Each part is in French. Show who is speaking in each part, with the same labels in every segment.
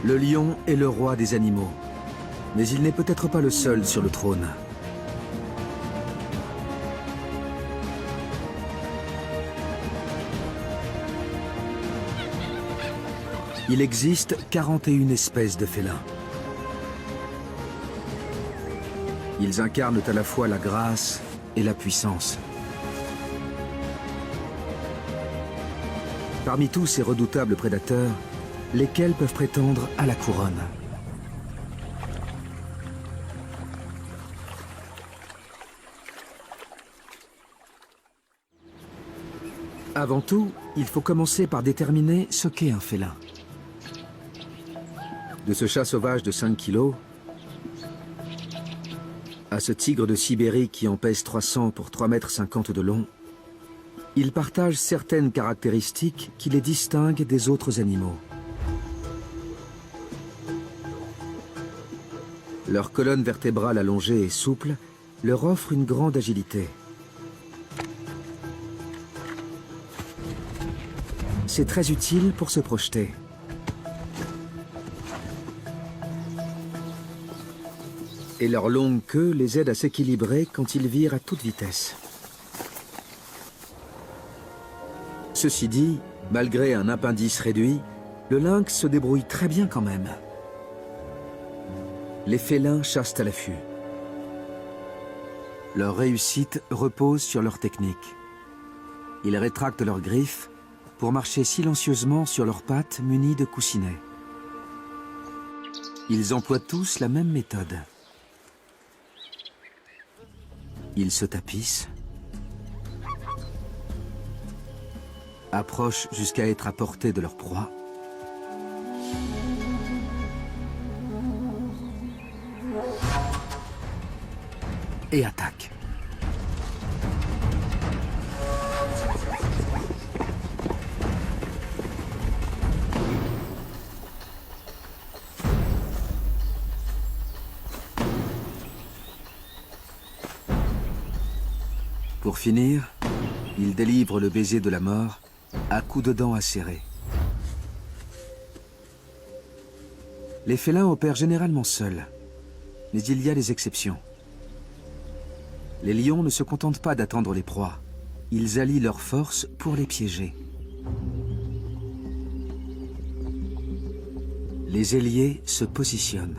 Speaker 1: Le lion est le roi des animaux, mais il n'est peut-être pas le seul sur le trône. Il existe 41 espèces de félins. Ils incarnent à la fois la grâce et la puissance. Parmi tous ces redoutables prédateurs, lesquels peuvent prétendre à la couronne? Avant tout, il faut commencer par déterminer ce qu'est un félin. De ce chat sauvage de 5 kilos, à ce tigre de Sibérie qui en pèse 300 pour 3,50 m de long, ils partagent certaines caractéristiques qui les distinguent des autres animaux. Leur colonne vertébrale allongée et souple leur offre une grande agilité. C'est très utile pour se projeter. Et leur longue queue les aide à s'équilibrer quand ils virent à toute vitesse. Ceci dit, malgré un appendice réduit, le lynx se débrouille très bien quand même. Les félins chassent à l'affût. Leur réussite repose sur leur technique. Ils rétractent leurs griffes pour marcher silencieusement sur leurs pattes munies de coussinets. Ils emploient tous la même méthode. Ils se tapissent, approchent jusqu'à être à portée de leur proie, et attaquent. Pour finir, il délivre le baiser de la mort à coups de dents acérées. Les félins opèrent généralement seuls, mais il y a des exceptions. Les lions ne se contentent pas d'attendre les proies. Ils allient leurs forces pour les piéger. Les ailiers se positionnent.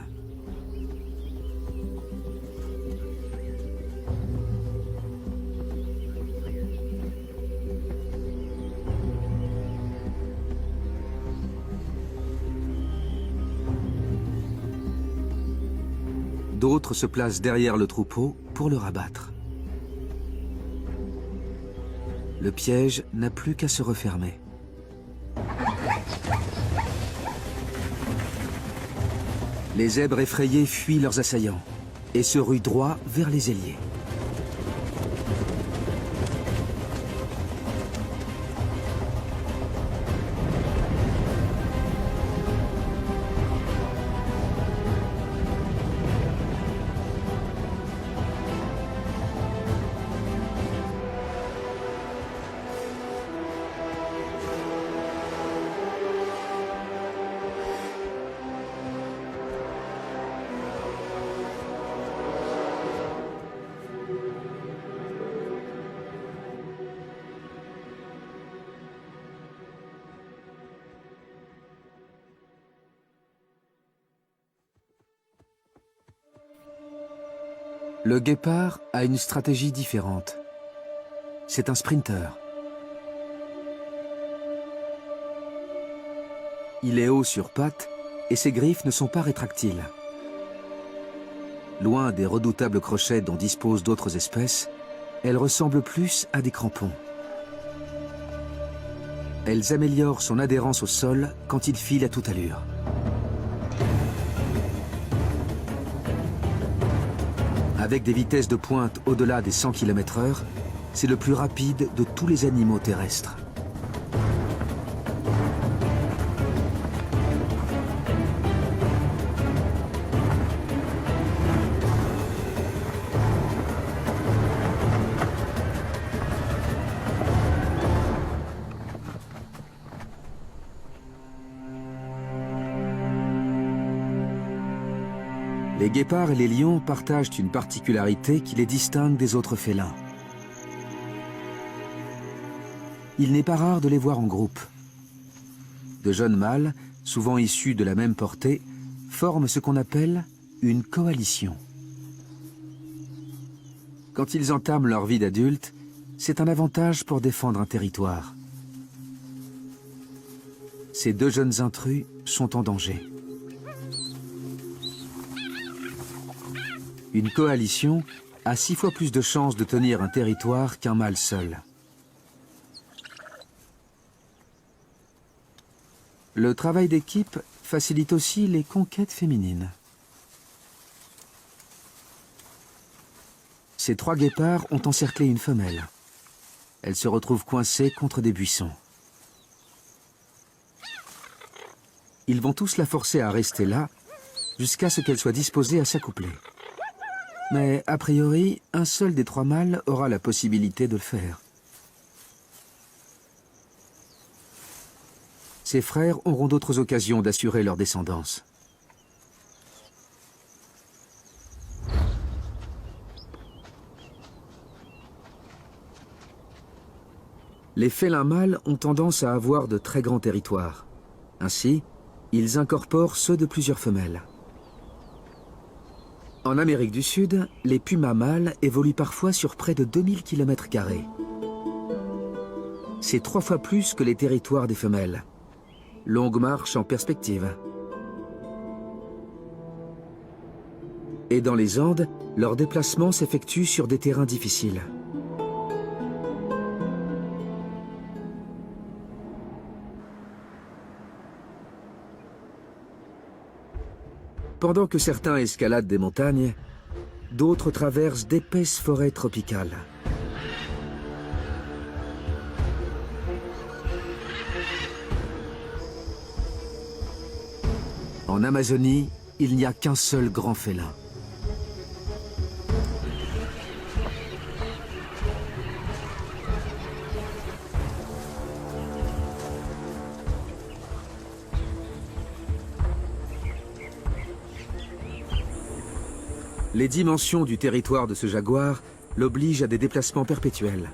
Speaker 1: D'autres se placent derrière le troupeau pour le rabattre. Le piège n'a plus qu'à se refermer. Les zèbres effrayés fuient leurs assaillants et se ruent droit vers les ailiers. Le guépard a une stratégie différente. C'est un sprinter. Il est haut sur pattes et ses griffes ne sont pas rétractiles. Loin des redoutables crochets dont disposent d'autres espèces, elles ressemblent plus à des crampons. Elles améliorent son adhérence au sol quand il file à toute allure. Avec des vitesses de pointe au-delà des 100 km/h, c'est le plus rapide de tous les animaux terrestres. Les guépards et les lions partagent une particularité qui les distingue des autres félins. Il n'est pas rare de les voir en groupe. De jeunes mâles, souvent issus de la même portée, forment ce qu'on appelle une coalition. Quand ils entament leur vie d'adulte, c'est un avantage pour défendre un territoire. Ces deux jeunes intrus sont en danger. Une coalition a 6 fois plus de chances de tenir un territoire qu'un mâle seul. Le travail d'équipe facilite aussi les conquêtes féminines. Ces 3 guépards ont encerclé une femelle. Elle se retrouve coincée contre des buissons. Ils vont tous la forcer à rester là, jusqu'à ce qu'elle soit disposée à s'accoupler. Mais, a priori, un seul des 3 mâles aura la possibilité de le faire. Ses frères auront d'autres occasions d'assurer leur descendance. Les félins mâles ont tendance à avoir de très grands territoires. Ainsi, ils incorporent ceux de plusieurs femelles. En Amérique du Sud, les pumas mâles évoluent parfois sur près de 2000 km². C'est 3 fois plus que les territoires des femelles. Longue marche en perspective. Et dans les Andes, leur déplacement s'effectue sur des terrains difficiles. Pendant que certains escaladent des montagnes, d'autres traversent d'épaisses forêts tropicales. En Amazonie, il n'y a qu'un seul grand félin. Les dimensions du territoire de ce jaguar l'obligent à des déplacements perpétuels.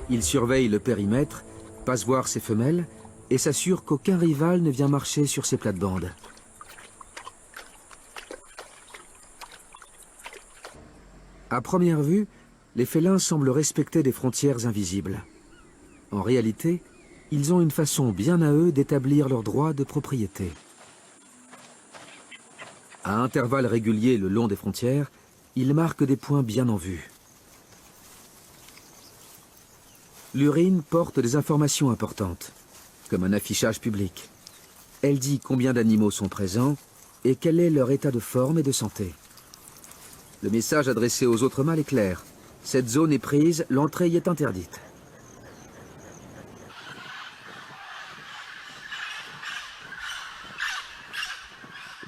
Speaker 1: Il surveille le périmètre, passe voir ses femelles et s'assure qu'aucun rival ne vient marcher sur ses plates-bandes. À première vue, les félins semblent respecter des frontières invisibles. En réalité, ils ont une façon bien à eux d'établir leurs droits de propriété. À intervalles réguliers le long des frontières, ils marquent des points bien en vue. L'urine porte des informations importantes, comme un affichage public. Elle dit combien d'animaux sont présents et quel est leur état de forme et de santé. Le message adressé aux autres mâles est clair. Cette zone est prise, l'entrée y est interdite.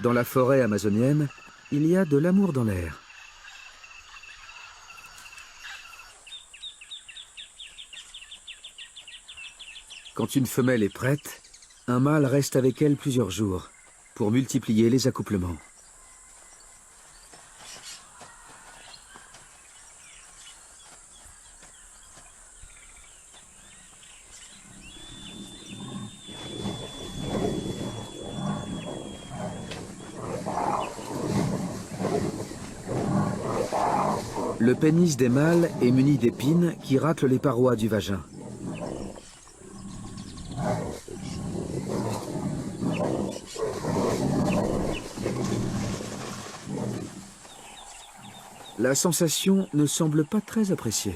Speaker 1: Dans la forêt amazonienne, il y a de l'amour dans l'air. Quand une femelle est prête, un mâle reste avec elle plusieurs jours pour multiplier les accouplements. Le pénis des mâles est muni d'épines qui raclent les parois du vagin. La sensation ne semble pas très appréciée.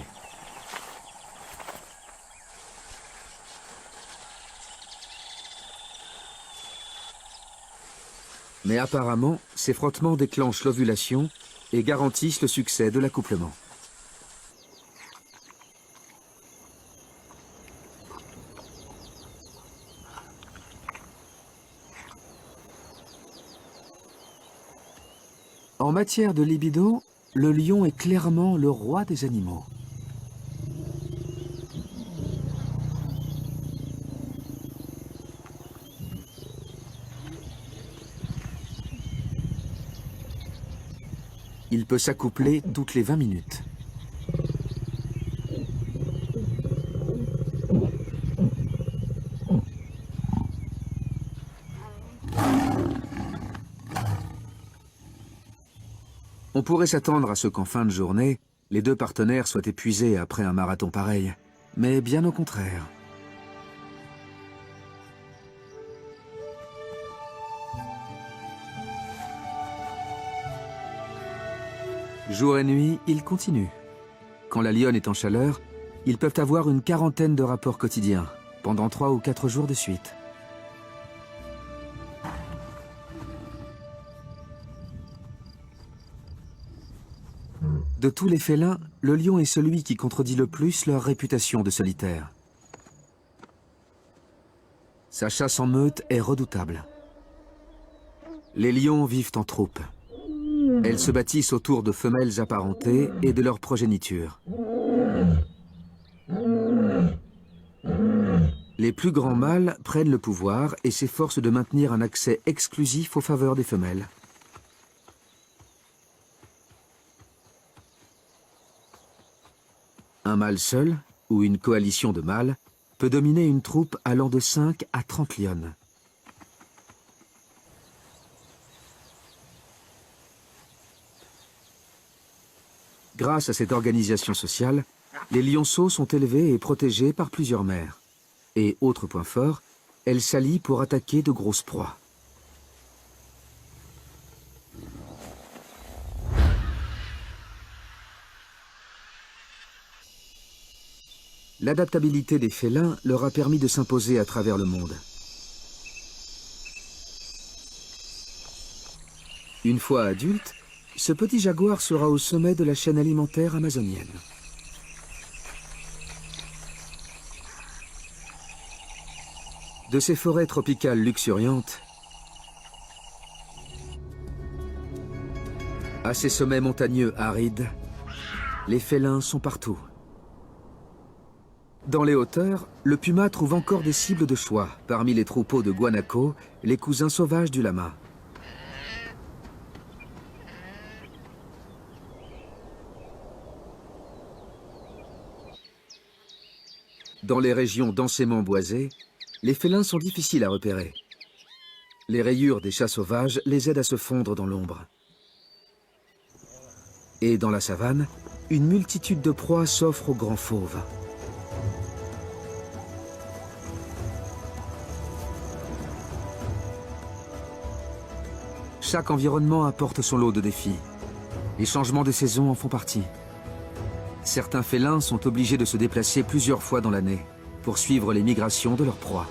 Speaker 1: Mais apparemment, ces frottements déclenchent l'ovulation et garantissent le succès de l'accouplement. En matière de libido, le lion est clairement le roi des animaux. Il peut s'accoupler toutes les 20 minutes. On pourrait s'attendre à ce qu'en fin de journée, les deux partenaires soient épuisés après un marathon pareil. Mais bien au contraire. Jour et nuit, ils continuent. Quand la lionne est en chaleur, ils peuvent avoir une quarantaine de rapports quotidiens, pendant 3 ou 4 jours de suite. De tous les félins, le lion est celui qui contredit le plus leur réputation de solitaire. Sa chasse en meute est redoutable. Les lions vivent en troupe. Elles se bâtissent autour de femelles apparentées et de leur progéniture. Les plus grands mâles prennent le pouvoir et s'efforcent de maintenir un accès exclusif aux faveurs des femelles. Un mâle seul, ou une coalition de mâles, peut dominer une troupe allant de 5 à 30 lionnes. Grâce à cette organisation sociale, les lionceaux sont élevés et protégés par plusieurs mères. Et, autre point fort, elles s'allient pour attaquer de grosses proies. L'adaptabilité des félins leur a permis de s'imposer à travers le monde. Une fois adulte, ce petit jaguar sera au sommet de la chaîne alimentaire amazonienne. De ces forêts tropicales luxuriantes à ces sommets montagneux arides, les félins sont partout. Dans les hauteurs, le puma trouve encore des cibles de choix parmi les troupeaux de guanacos, les cousins sauvages du lama. Dans les régions densément boisées, les félins sont difficiles à repérer. Les rayures des chats sauvages les aident à se fondre dans l'ombre. Et dans la savane, une multitude de proies s'offrent aux grands fauves. Chaque environnement apporte son lot de défis. Les changements de saison en font partie. Certains félins sont obligés de se déplacer plusieurs fois dans l'année pour suivre les migrations de leurs proies.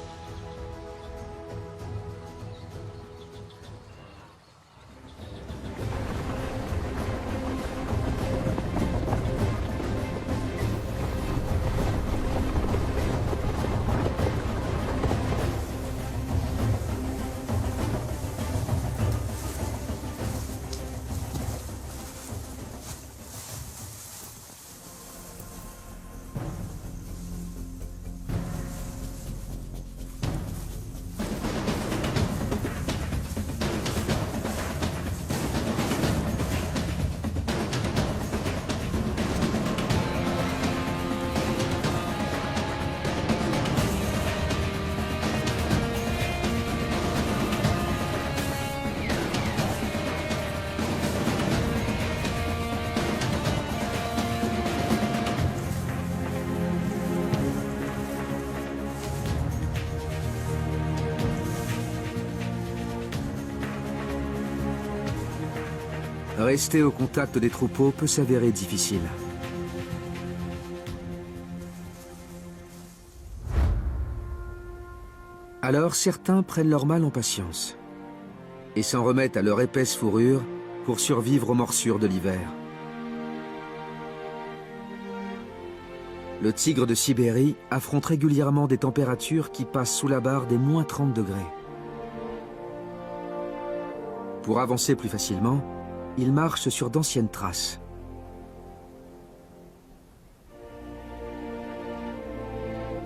Speaker 1: Rester au contact des troupeaux peut s'avérer difficile. Alors certains prennent leur mal en patience et s'en remettent à leur épaisse fourrure pour survivre aux morsures de l'hiver. Le tigre de Sibérie affronte régulièrement des températures qui passent sous la barre des moins 30 degrés. Pour avancer plus facilement, il marche sur d'anciennes traces.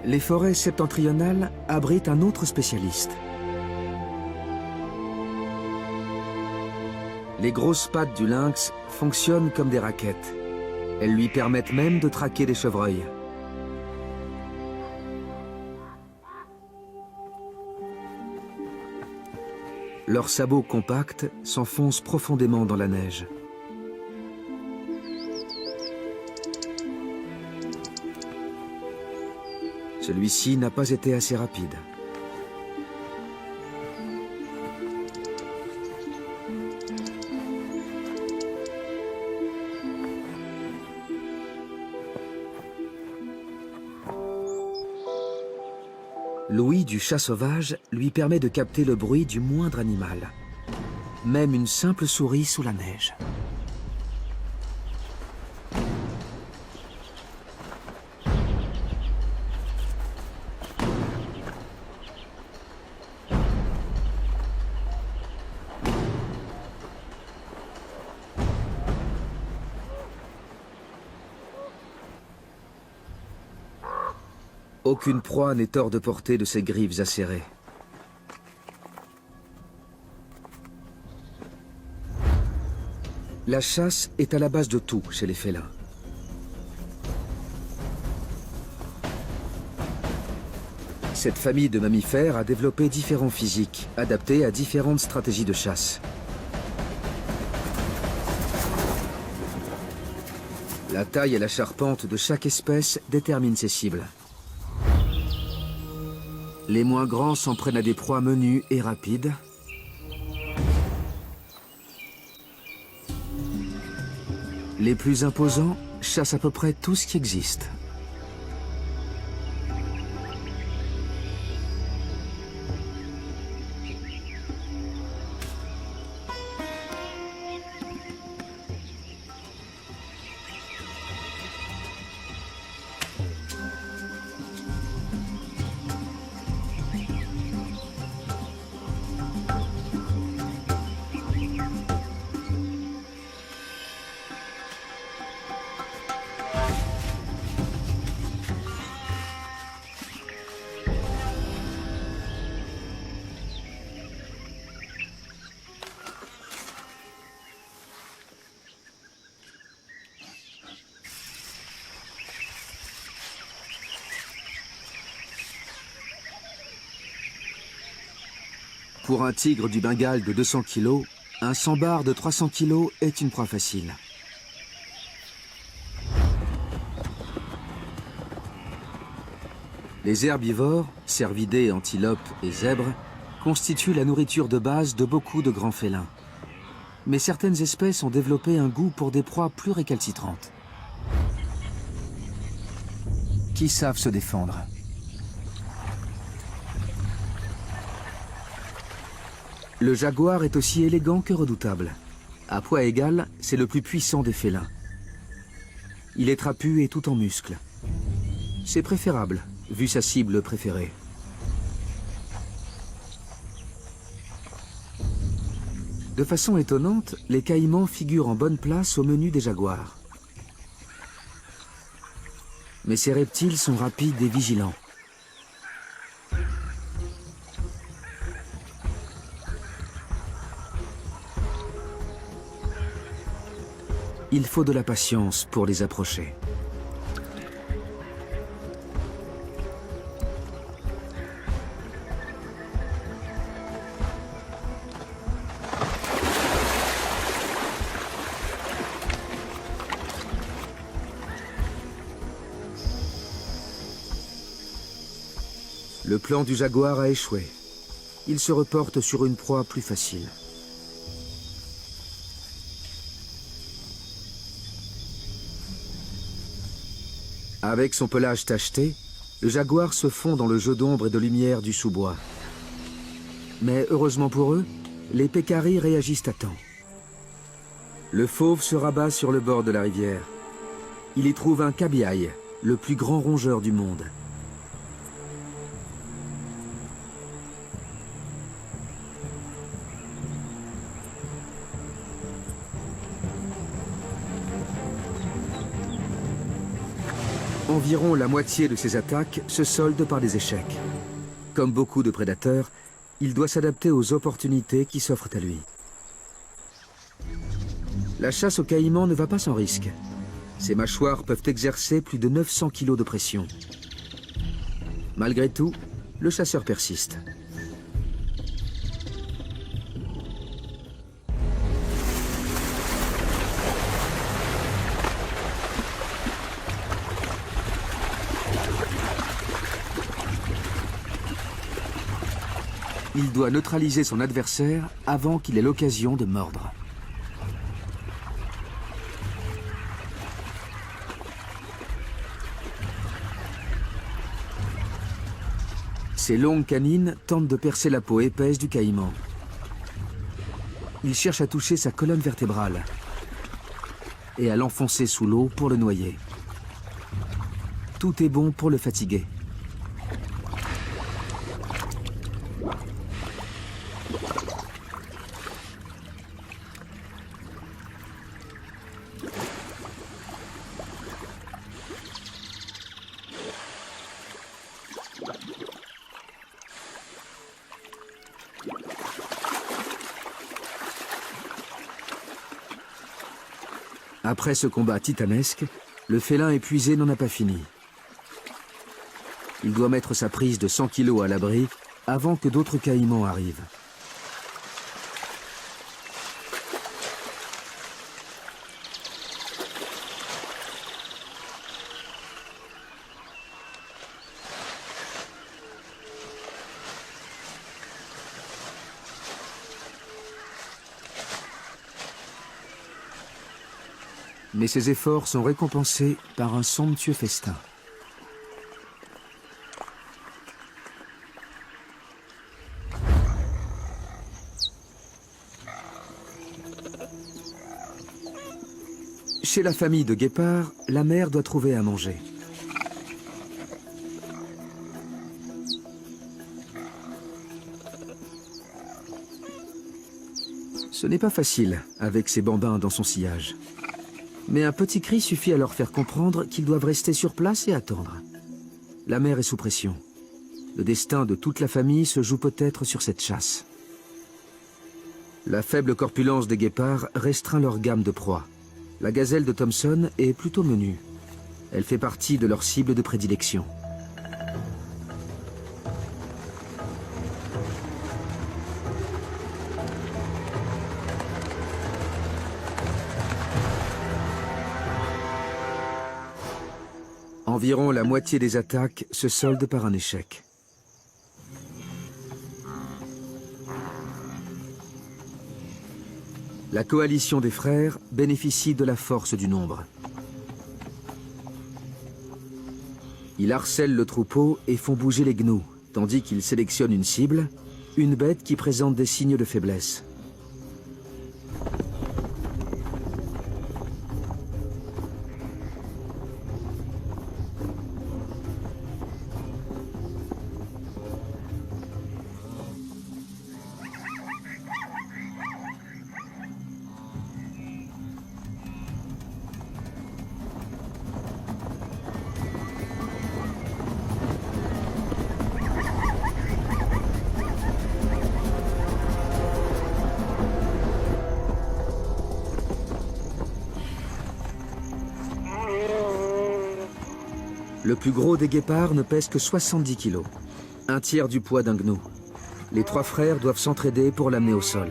Speaker 1: Les forêts septentrionales abritent un autre spécialiste. Les grosses pattes du lynx fonctionnent comme des raquettes. Elles lui permettent même de traquer des chevreuils. Leurs sabots compacts s'enfoncent profondément dans la neige. Celui-ci n'a pas été assez rapide. L'ouïe du chat sauvage lui permet de capter le bruit du moindre animal, même une simple souris sous la neige. Aucune proie n'est hors de portée de ses griffes acérées. La chasse est à la base de tout chez les félins. Cette famille de mammifères a développé différents physiques, adaptés à différentes stratégies de chasse. La taille et la charpente de chaque espèce déterminent ses cibles. Les moins grands s'en prennent à des proies menues et rapides. Les plus imposants chassent à peu près tout ce qui existe. Pour un tigre du Bengale de 200 kg, un sambar de 300 kg est une proie facile. Les herbivores, cervidés, antilopes et zèbres, constituent la nourriture de base de beaucoup de grands félins. Mais certaines espèces ont développé un goût pour des proies plus récalcitrantes, qui savent se défendre. Le jaguar est aussi élégant que redoutable. À poids égal, c'est le plus puissant des félins. Il est trapu et tout en muscles. C'est préférable, vu sa cible préférée. De façon étonnante, les caïmans figurent en bonne place au menu des jaguars. Mais ces reptiles sont rapides et vigilants. Il faut de la patience pour les approcher. Le plan du jaguar a échoué. Il se reporte sur une proie plus facile. Avec son pelage tacheté, le jaguar se fond dans le jeu d'ombre et de lumière du sous-bois. Mais heureusement pour eux, les pécaris réagissent à temps. Le fauve se rabat sur le bord de la rivière. Il y trouve un cabiai, le plus grand rongeur du monde. Environ la moitié de ses attaques se soldent par des échecs. Comme beaucoup de prédateurs, il doit s'adapter aux opportunités qui s'offrent à lui. La chasse au caïman ne va pas sans risque. Ses mâchoires peuvent exercer plus de 900 kg de pression. Malgré tout, le chasseur persiste. Il doit neutraliser son adversaire avant qu'il ait l'occasion de mordre. Ses longues canines tentent de percer la peau épaisse du caïman. Il cherche à toucher sa colonne vertébrale et à l'enfoncer sous l'eau pour le noyer. Tout est bon pour le fatiguer. Après ce combat titanesque, le félin épuisé n'en a pas fini. Il doit mettre sa prise de 100 kg à l'abri avant que d'autres caïmans arrivent. Mais ses efforts sont récompensés par un somptueux festin. Chez la famille de guépards, la mère doit trouver à manger. Ce n'est pas facile avec ces bambins dans son sillage. Mais un petit cri suffit à leur faire comprendre qu'ils doivent rester sur place et attendre. La mère est sous pression. Le destin de toute la famille se joue peut-être sur cette chasse. La faible corpulence des guépards restreint leur gamme de proies. La gazelle de Thompson est plutôt menue. Elle fait partie de leur cible de prédilection. Environ la moitié des attaques se soldent par un échec. La coalition des frères bénéficie de la force du nombre. Ils harcèlent le troupeau et font bouger les gnous, tandis qu'ils sélectionnent une cible, une bête qui présente des signes de faiblesse. Le plus gros des guépards ne pèse que 70 kg, un tiers du poids d'un gnou. Les trois frères doivent s'entraider pour l'amener au sol.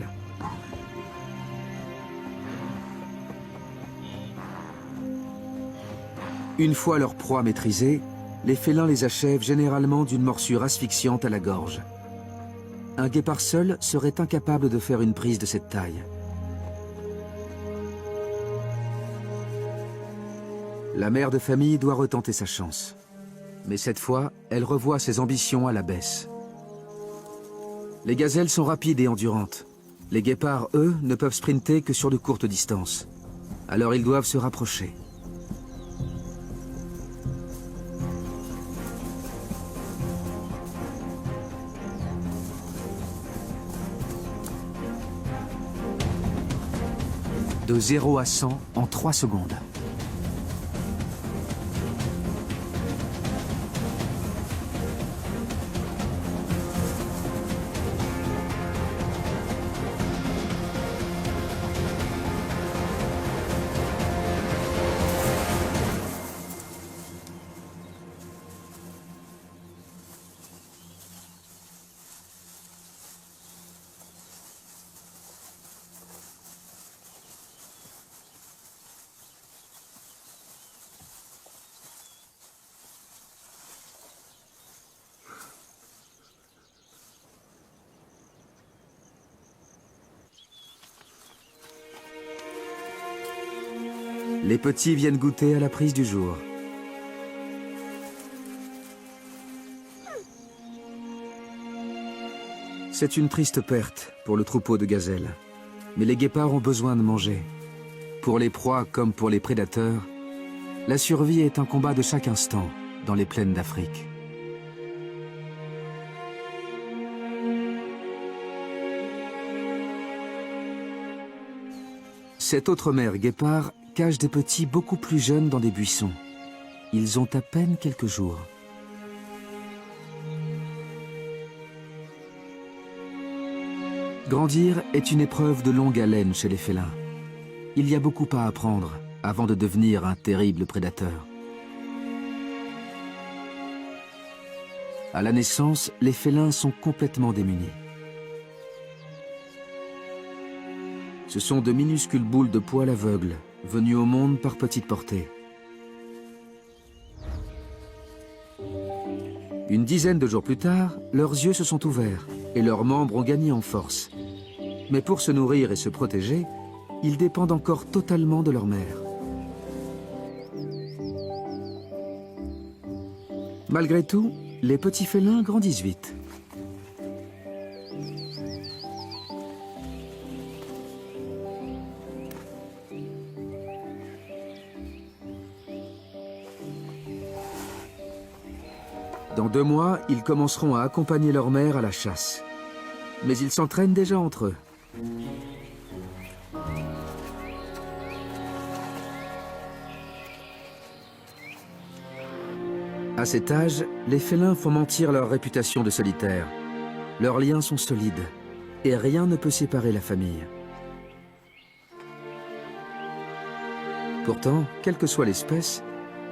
Speaker 1: Une fois leur proie maîtrisée, les félins les achèvent généralement d'une morsure asphyxiante à la gorge. Un guépard seul serait incapable de faire une prise de cette taille. La mère de famille doit retenter sa chance. Mais cette fois, elle revoit ses ambitions à la baisse. Les gazelles sont rapides et endurantes. Les guépards, eux, ne peuvent sprinter que sur de courtes distances. Alors ils doivent se rapprocher. De 0 à 100 en 3 secondes. Les petits viennent goûter à la prise du jour. C'est une triste perte pour le troupeau de gazelles. Mais les guépards ont besoin de manger. Pour les proies comme pour les prédateurs, la survie est un combat de chaque instant dans les plaines d'Afrique. Cette autre mère guépard cache des petits beaucoup plus jeunes dans des buissons. Ils ont à peine quelques jours. Grandir est une épreuve de longue haleine chez les félins. Il y a beaucoup à apprendre avant de devenir un terrible prédateur. À la naissance, les félins sont complètement démunis. Ce sont de minuscules boules de poils aveugles, venues au monde par petite portée. Une dizaine de jours plus tard, leurs yeux se sont ouverts et leurs membres ont gagné en force. Mais pour se nourrir et se protéger, ils dépendent encore totalement de leur mère. Malgré tout, les petits félins grandissent vite. Dans 2 mois, ils commenceront à accompagner leur mère à la chasse. Mais ils s'entraînent déjà entre eux. À cet âge, les félins font mentir leur réputation de solitaires. Leurs liens sont solides et rien ne peut séparer la famille. Pourtant, quelle que soit l'espèce,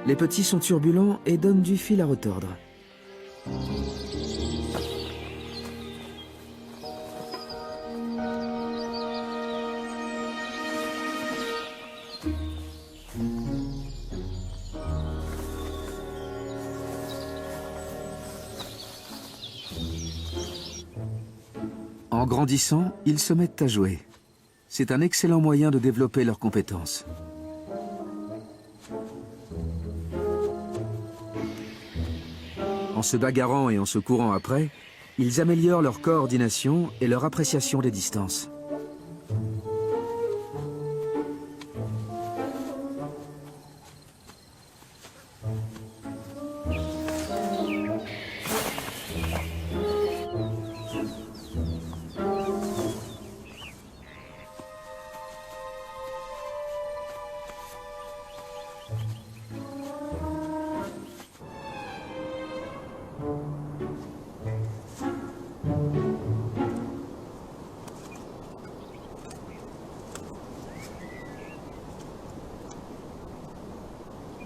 Speaker 1: les petits sont turbulents et donnent du fil à retordre. En grandissant, ils se mettent à jouer. C'est un excellent moyen de développer leurs compétences. En se bagarrant et en se courant après, ils améliorent leur coordination et leur appréciation des distances.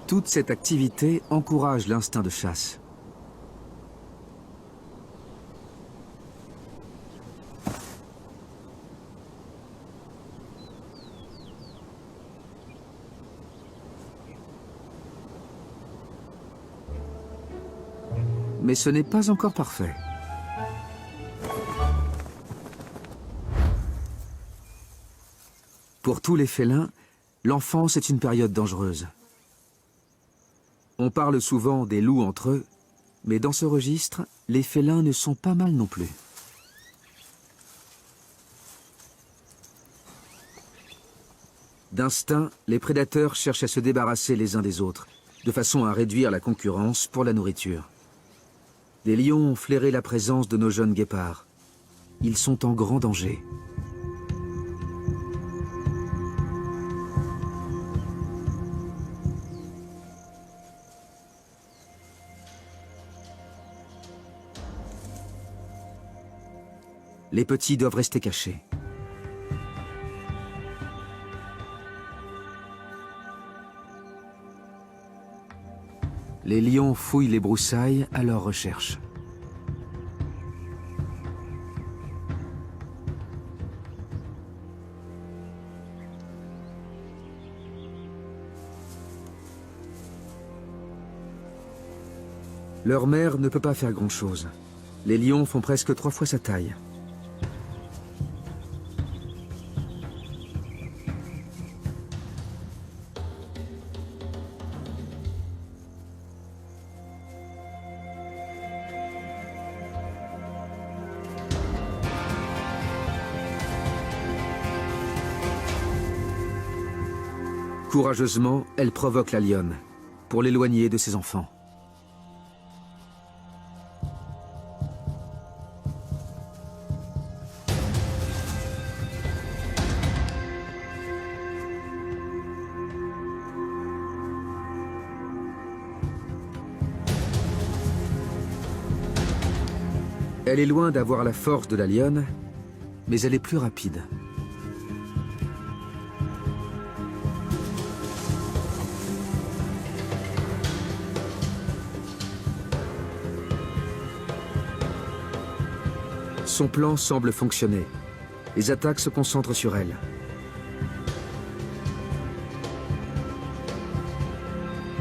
Speaker 1: Toute cette activité encourage l'instinct de chasse. Mais ce n'est pas encore parfait. Pour tous les félins, l'enfance est une période dangereuse. On parle souvent des loups entre eux, mais dans ce registre, les félins ne sont pas mal non plus. D'instinct, les prédateurs cherchent à se débarrasser les uns des autres, de façon à réduire la concurrence pour la nourriture. Des lions ont flairé la présence de nos jeunes guépards. Ils sont en grand danger. Les petits doivent rester cachés. Les lions fouillent les broussailles à leur recherche. Leur mère ne peut pas faire grand-chose. Les lions font presque 3 fois sa taille. Courageusement, elle provoque la lionne pour l'éloigner de ses enfants. Elle est loin d'avoir la force de la lionne, mais elle est plus rapide. Son plan semble fonctionner. Les attaques se concentrent sur elle.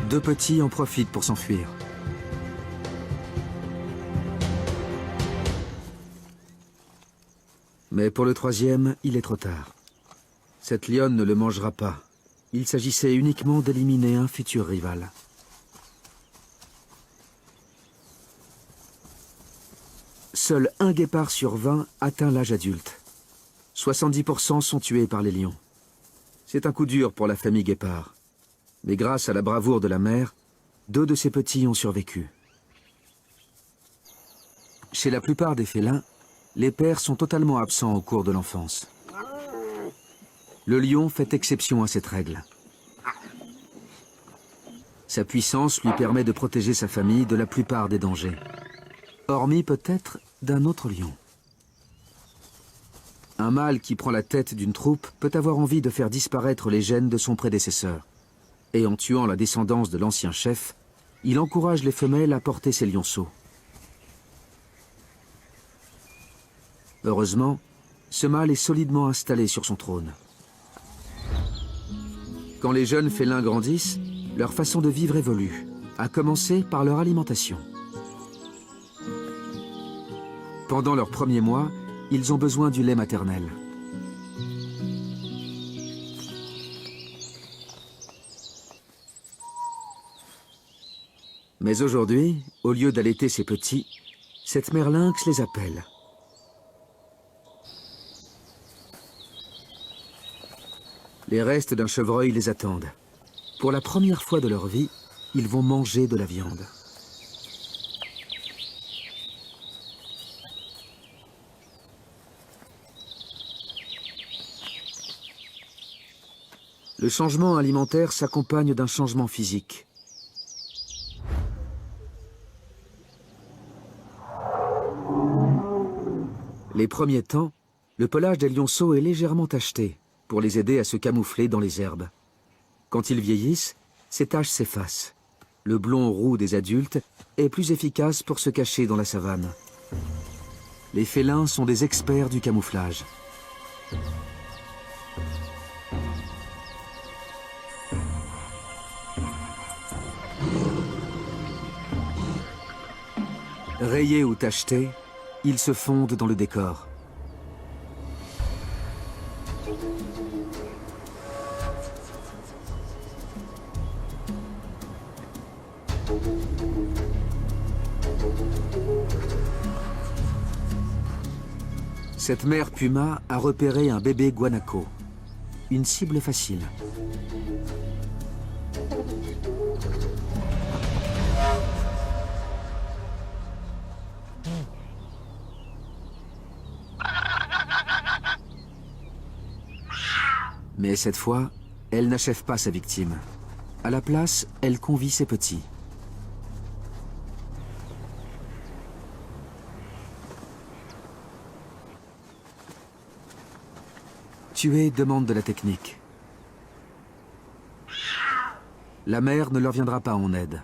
Speaker 1: Deux petits en profitent pour s'enfuir. Mais pour le troisième, il est trop tard. Cette lionne ne le mangera pas. Il s'agissait uniquement d'éliminer un futur rival. Seul un guépard sur 20 atteint l'âge adulte. 70% sont tués par les lions. C'est un coup dur pour la famille guépard. Mais grâce à la bravoure de la mère, 2 de ses petits ont survécu. Chez la plupart des félins, les pères sont totalement absents au cours de l'enfance. Le lion fait exception à cette règle. Sa puissance lui permet de protéger sa famille de la plupart des dangers. Hormis peut-être d'un autre lion. Un mâle qui prend la tête d'une troupe peut avoir envie de faire disparaître les gènes de son prédécesseur. Et en tuant la descendance de l'ancien chef, il encourage les femelles à porter ses lionceaux. Heureusement, ce mâle est solidement installé sur son trône. Quand les jeunes félins grandissent, leur façon de vivre évolue, à commencer par leur alimentation. Pendant leurs premiers mois, ils ont besoin du lait maternel. Mais aujourd'hui, au lieu d'allaiter ses petits, cette mère lynx les appelle. Les restes d'un chevreuil les attendent. Pour la première fois de leur vie, ils vont manger de la viande. Le changement alimentaire s'accompagne d'un changement physique. Les premiers temps, le pelage des lionceaux est légèrement tacheté pour les aider à se camoufler dans les herbes. Quand ils vieillissent, ces taches s'effacent. Le blond roux des adultes est plus efficace pour se cacher dans la savane. Les félins sont des experts du camouflage. Rayés ou tachetés, ils se fondent dans le décor. Cette mère puma a repéré un bébé guanaco, une cible facile. Mais cette fois, elle n'achève pas sa victime. À la place, elle convie ses petits. Tuer demande de la technique. La mère ne leur viendra pas en aide.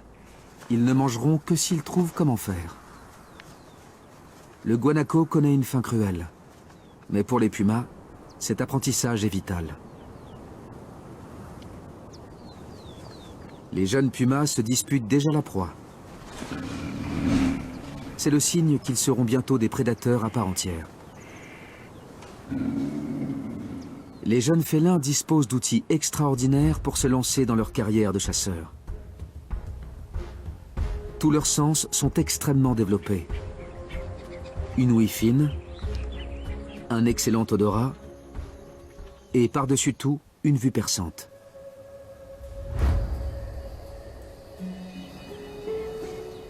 Speaker 1: Ils ne mangeront que s'ils trouvent comment faire. Le guanaco connaît une faim cruelle. Mais pour les pumas, cet apprentissage est vital. Les jeunes pumas se disputent déjà la proie. C'est le signe qu'ils seront bientôt des prédateurs à part entière. Les jeunes félins disposent d'outils extraordinaires pour se lancer dans leur carrière de chasseurs. Tous leurs sens sont extrêmement développés. Une ouïe fine, un excellent odorat et par-dessus tout, une vue perçante.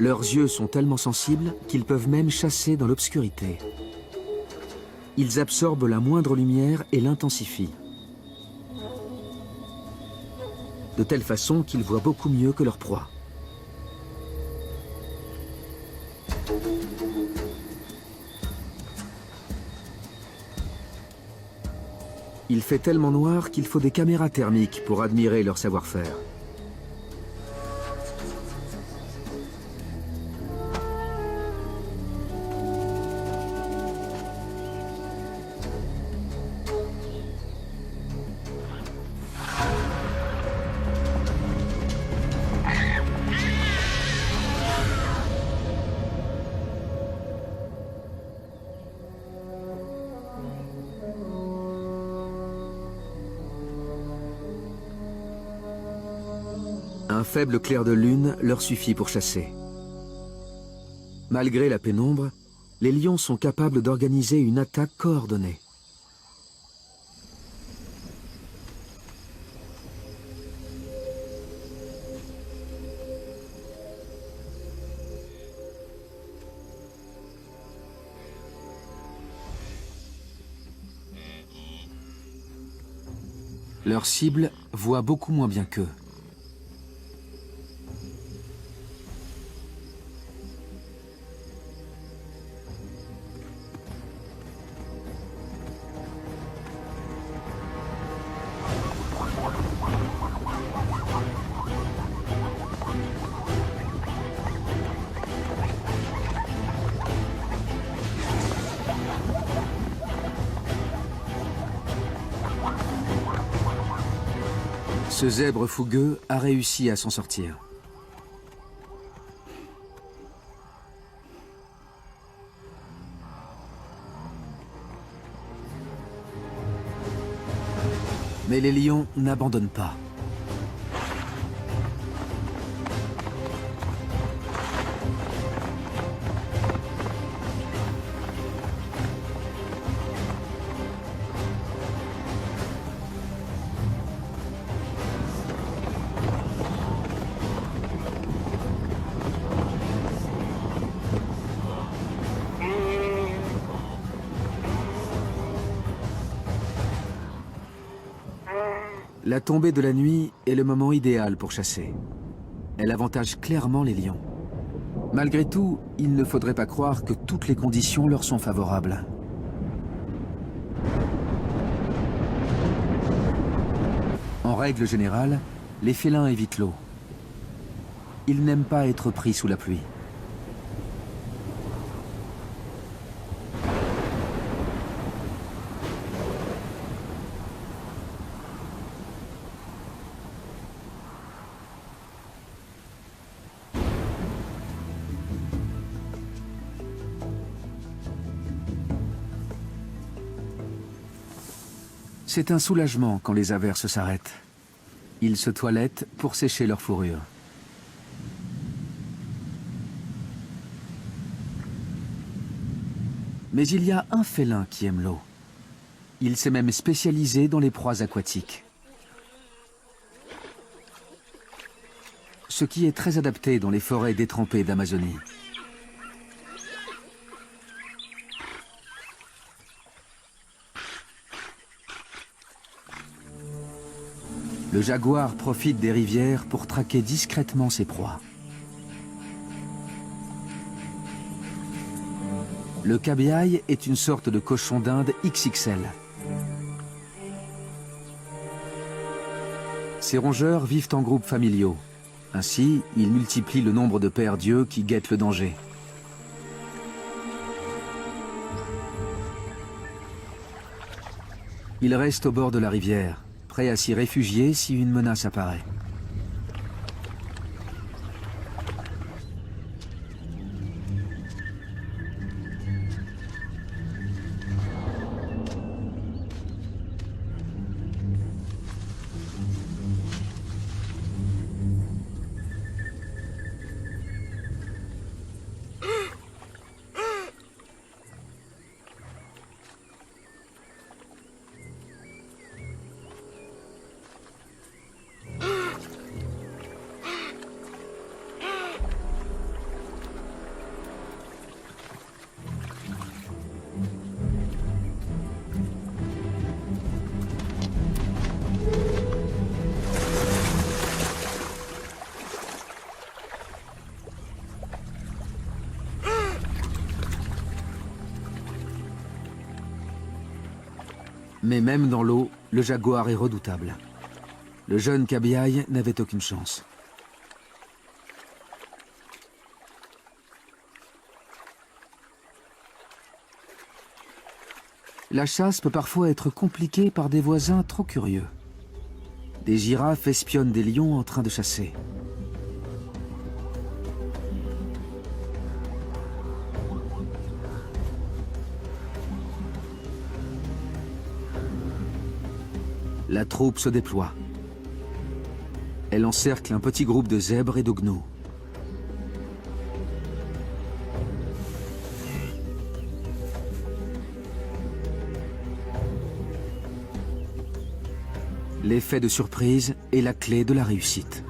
Speaker 1: Leurs yeux sont tellement sensibles qu'ils peuvent même chasser dans l'obscurité. Ils absorbent la moindre lumière et l'intensifient. De telle façon qu'ils voient beaucoup mieux que leur proie. Il fait tellement noir qu'il faut des caméras thermiques pour admirer leur savoir-faire. Un faible clair de lune leur suffit pour chasser. Malgré la pénombre, les lions sont capables d'organiser une attaque coordonnée. Leur cible voit beaucoup moins bien qu'eux. Ce zèbre fougueux a réussi à s'en sortir. Mais les lions n'abandonnent pas. La tombée de la nuit est le moment idéal pour chasser. Elle avantage clairement les lions. Malgré tout, il ne faudrait pas croire que toutes les conditions leur sont favorables. En règle générale, les félins évitent l'eau. Ils n'aiment pas être pris sous la pluie. C'est un soulagement quand les averses s'arrêtent. Ils se toilettent pour sécher leur fourrure. Mais il y a un félin qui aime l'eau. Il s'est même spécialisé dans les proies aquatiques. Ce qui est très adapté dans les forêts détrempées d'Amazonie. Le jaguar profite des rivières pour traquer discrètement ses proies. Le cabiai est une sorte de cochon d'Inde XXL. Ces rongeurs vivent en groupes familiaux. Ainsi, ils multiplient le nombre de pères dieux qui guettent le danger. Ils restent au bord de la rivière, prêts à s'y réfugier si une menace apparaît. Mais même dans l'eau, le jaguar est redoutable. Le jeune Cabiai n'avait aucune chance. La chasse peut parfois être compliquée par des voisins trop curieux. Des girafes espionnent des lions en train de chasser. La troupe se déploie. Elle encercle un petit groupe de zèbres et de gnous. L'effet de surprise est la clé de la réussite.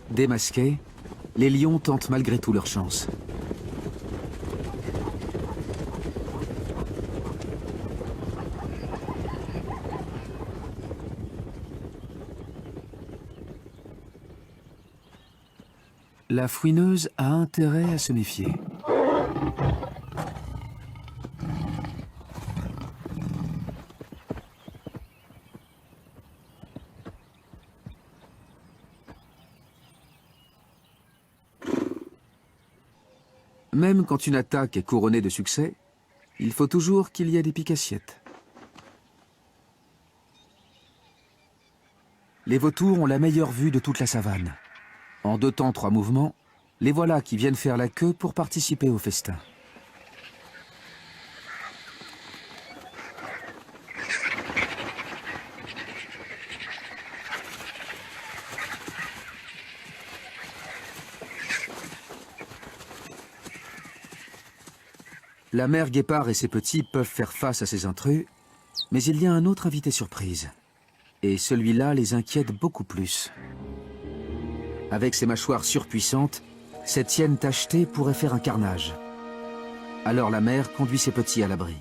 Speaker 1: Démasqués, les lions tentent malgré tout leur chance. La fouineuse a intérêt à se méfier. Même quand une attaque est couronnée de succès, il faut toujours qu'il y ait des piques-assiettes. Les vautours ont la meilleure vue de toute la savane. En 2 temps 3 mouvements, les voilà qui viennent faire la queue pour participer au festin. La mère guépard et ses petits peuvent faire face à ces intrus, mais il y a un autre invité surprise. Et celui-là les inquiète beaucoup plus. Avec ses mâchoires surpuissantes, cette hyène tachetée pourrait faire un carnage. Alors la mère conduit ses petits à l'abri.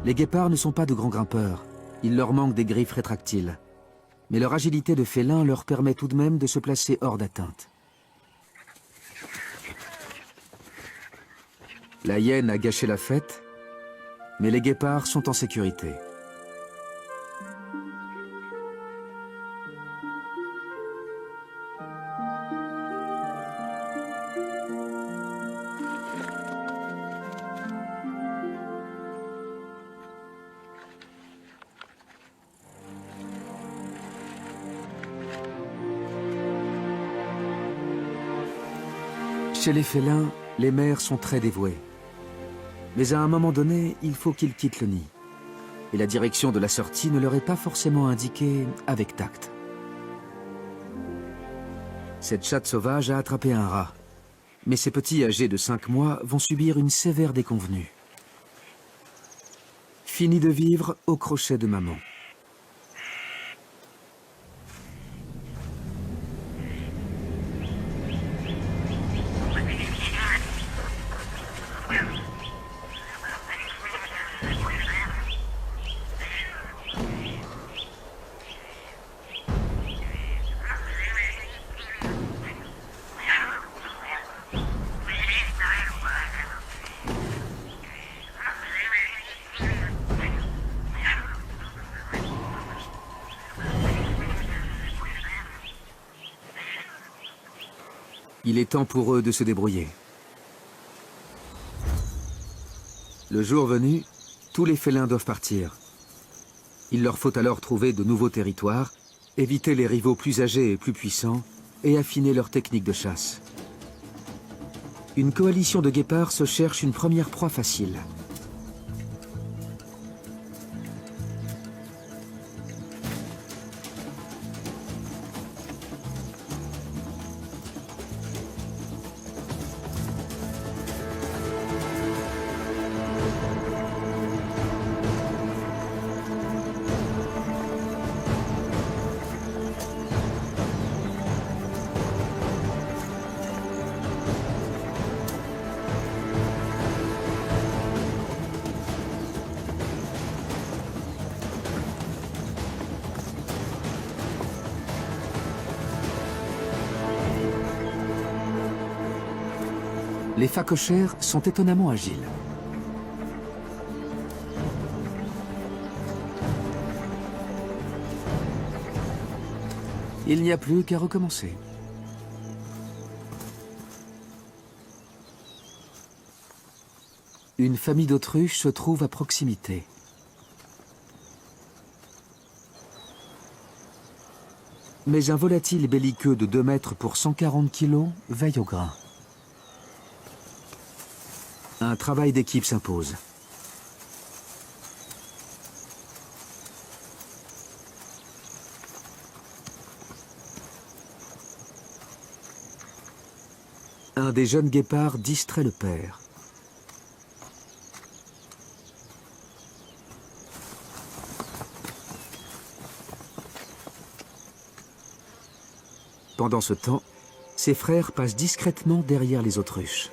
Speaker 1: Les guépards ne sont pas de grands grimpeurs. Il leur manque des griffes rétractiles. Mais leur agilité de félin leur permet tout de même de se placer hors d'atteinte. La hyène a gâché la fête, mais les guépards sont en sécurité. Chez les félins, les mères sont très dévouées. Mais à un moment donné, il faut qu'ils quittent le nid. Et la direction de la sortie ne leur est pas forcément indiquée avec tact. Cette chatte sauvage a attrapé un rat. Mais ses petits âgés de 5 mois vont subir une sévère déconvenue. Fini de vivre au crochet de maman. Il est temps pour eux de se débrouiller. Le jour venu, tous les félins doivent partir. Il leur faut alors trouver de nouveaux territoires, éviter les rivaux plus âgés et plus puissants, et affiner leur technique de chasse. Une coalition de guépards se cherche une première proie facile. Les phacochères sont étonnamment agiles. Il n'y a plus qu'à recommencer. Une famille d'autruches se trouve à proximité. Mais un volatile belliqueux de 2 mètres pour 140 kilos veille au grain. Un travail d'équipe s'impose. Un des jeunes guépards distrait le père. Pendant ce temps, ses frères passent discrètement derrière les autruches.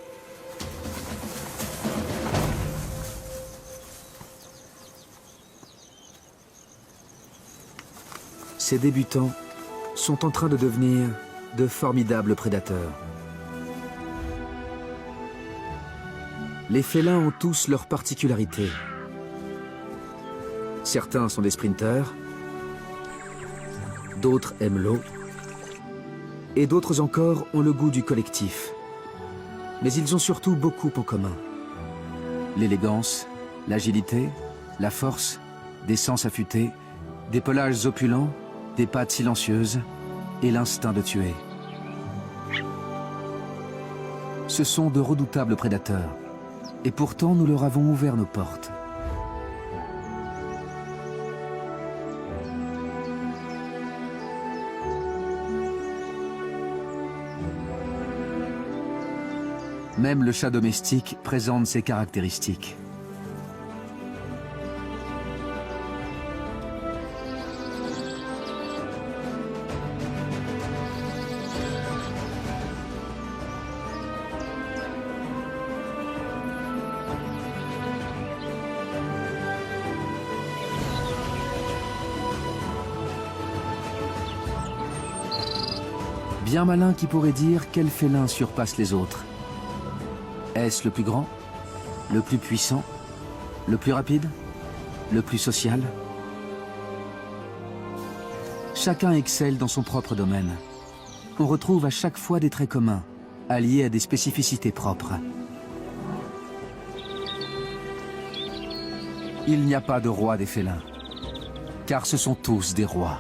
Speaker 1: Ces débutants sont en train de devenir de formidables prédateurs. Les félins ont tous leurs particularités. Certains sont des sprinteurs, d'autres aiment l'eau, et d'autres encore ont le goût du collectif. Mais ils ont surtout beaucoup en commun. L'élégance, l'agilité, la force, des sens affûtés, des pelages opulents, des pattes silencieuses et l'instinct de tuer. Ce sont de redoutables prédateurs. Et pourtant, nous leur avons ouvert nos portes. Même le chat domestique présente ses caractéristiques. Bien malin qui pourrait dire quel félin surpasse les autres. Est-ce le plus grand, le plus puissant, le plus rapide, le plus social? Chacun excelle dans son propre domaine. On retrouve à chaque fois des traits communs, alliés à des spécificités propres. Il n'y a pas de roi des félins, car ce sont tous des rois.